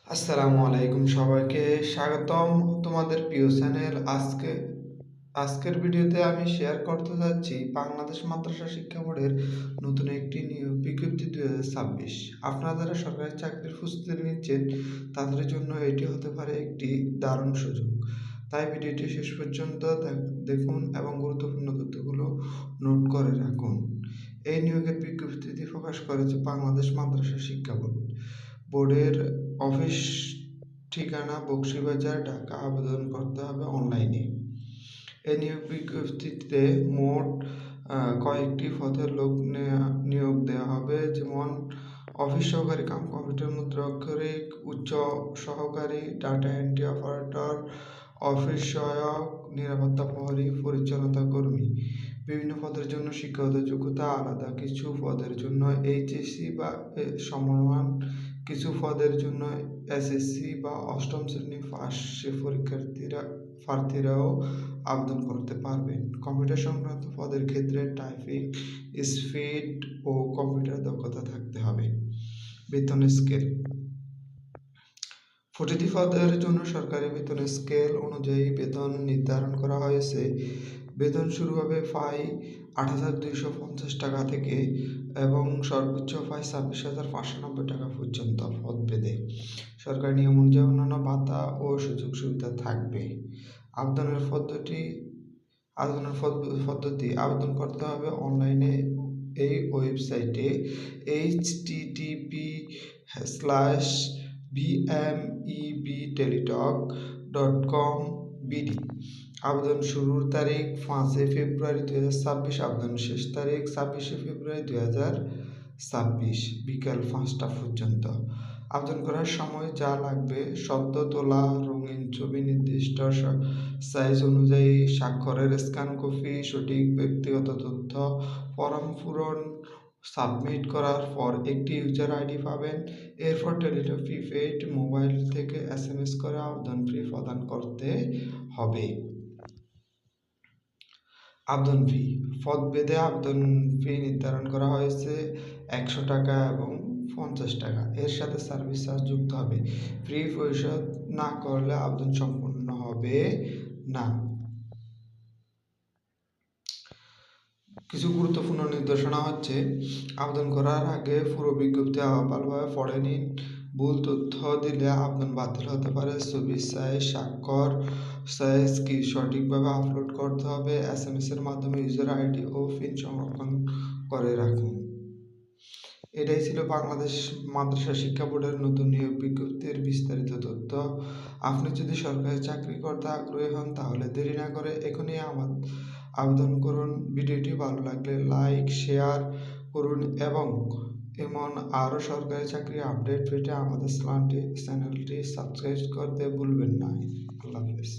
আসসালামু আলাইকুম, সবাইকে স্বাগতম তোমাদের প্রিয় চ্যানেল। আজকের ভিডিওতে আমি শেয়ার করতে যাচ্ছি বাংলাদেশ মাদ্রাসা শিক্ষা বোর্ডের নতুন একটি নিয়োগ বিজ্ঞপ্তি 2026। আপনারা যারা সরকারি চাকরির প্রস্তুতি নিচ্ছেন তাদের জন্য এটি হতে পারে একটি দারুণ সুযোগ। তাই ভিডিওটি শেষ পর্যন্ত দেখুন এবং গুরুত্বপূর্ণ তথ্যগুলো নোট করে রাখুন। এই নিয়োগের বিজ্ঞপ্তিটি প্রকাশ করেছে বাংলাদেশ মাদ্রাসা শিক্ষা বোর্ড। বোর্ডের অফিস ঠিকানা বকশীবাজার, ঢাকা। আবেদন করতে হবে অনলাইনে। এই নিয়োগ বিজ্ঞপ্তিতে মোট কয়েকটি পদের নিয়োগ দেওয়া হবে, যেমন অফিস সহকারী কাম কম্পিউটার মুদ্রাক্ষরিক, উচ্চ সহকারী, ডাটা এন্ট্রি অপারেটর, অফিস সহায়ক, নিরাপত্তা প্রহরী, পরিচ্ছন্নতা কর্মী। বিভিন্ন পদের জন্য শিক্ষাগত যোগ্যতা আলাদা, কিছু পদের জন্য এইচএসসি বা সমমান, কিছু পদের জন্য এসএসসি বা অষ্টম শ্রেণী পাশ প্রার্থীরাও আবেদন করতে পারবেন। কম্পিউটার সংক্রান্ত পদের ক্ষেত্রে টাইপিং স্পিড ও কম্পিউটার দক্ষতা থাকতে হবে। বেতন স্কেল: প্রতিটি পদের জন্য সরকারি বেতন স্কেল অনুযায়ী বেতন নির্ধারণ করা হয়েছে। বেতন শুরু হবে প্রায় ৮,২৫০ টাকা থেকে এবং সর্বোচ্চ প্রায় ২৬,৫৯০ টাকা পর্যন্ত পদভেদে। সরকারি নিয়ম অনুযায়ী অন্যান্য ভাতা ও সুযোগ সুবিধা থাকবে। আবেদনের পদ্ধতি আবেদন করতে হবে অনলাইনে এই ওয়েবসাইটে https://bmebteletalk.com/bd। আবেদন শুরুর তারিখ 5 ফেব্রুয়ারি 2026। আবেদন শেষ তারিখ 26 ফেব্রুয়ারি 2026 বিকাল 5টা পর্যন্ত। আবেদন করার সময় যা লাগবে: সদ্য তোলা রঙিন ছবি, নির্দিষ্ট সাইজ অনুযায়ী স্বাক্ষরের স্ক্যান কপি, সঠিক ব্যক্তিগত তথ্য। ফর্ম পূরণ সাবমিট করার পর একটি ইউজার আইডি পাবেন। এরপর টেলিটক প্রিপেইড মোবাইল থেকে SMS করে আবেদন ফি প্রদান করতে হবে। আবেদন ফি: পদভেদে আবেদন ফি নির্ধারণ করা হয়েছে 100 টাকা এবং 50 টাকা। এর সাথে সার্ভিস চার্জ যুক্ত হবে। ফি পরিশোধ না করলে আবেদন সম্পূর্ণ হবে না। কিছু গুরুত্বপূর্ণ নির্দেশনা হচ্ছে: আবেদন করার আগে পুরো বিজ্ঞপ্তি ভালোভাবে পড়ে নিন। ভুল তথ্য দিলে আবেদন বাতিল হতে পারে। ছবি সাইজ, স্বাক্ষর সাইজ কি সঠিকভাবে আপলোড করতে হবে। SMS এর মাধ্যমে ইউজার আইডি ও পিন সংরক্ষণ করে রাখুন। এটাই ছিল বাংলাদেশ মাদ্রাসা শিক্ষা বোর্ডের নতুন নিয়োগ বিজ্ঞপ্তির বিস্তারিত তথ্য। আপনি যদি সরকারি চাকরি করতে আগ্রহী হন তাহলে দেরি না করে এখনই আবেদন করুন। ভিডিওটি ভালো লাগলে লাইক শেয়ার করুন এবং এমন আরও সরকারি চাকরি আপডেট পেতে আমাদের চ্যানেলটি সাবস্ক্রাইব করতে ভুলবেন না। আল্লাহ হাফেজ।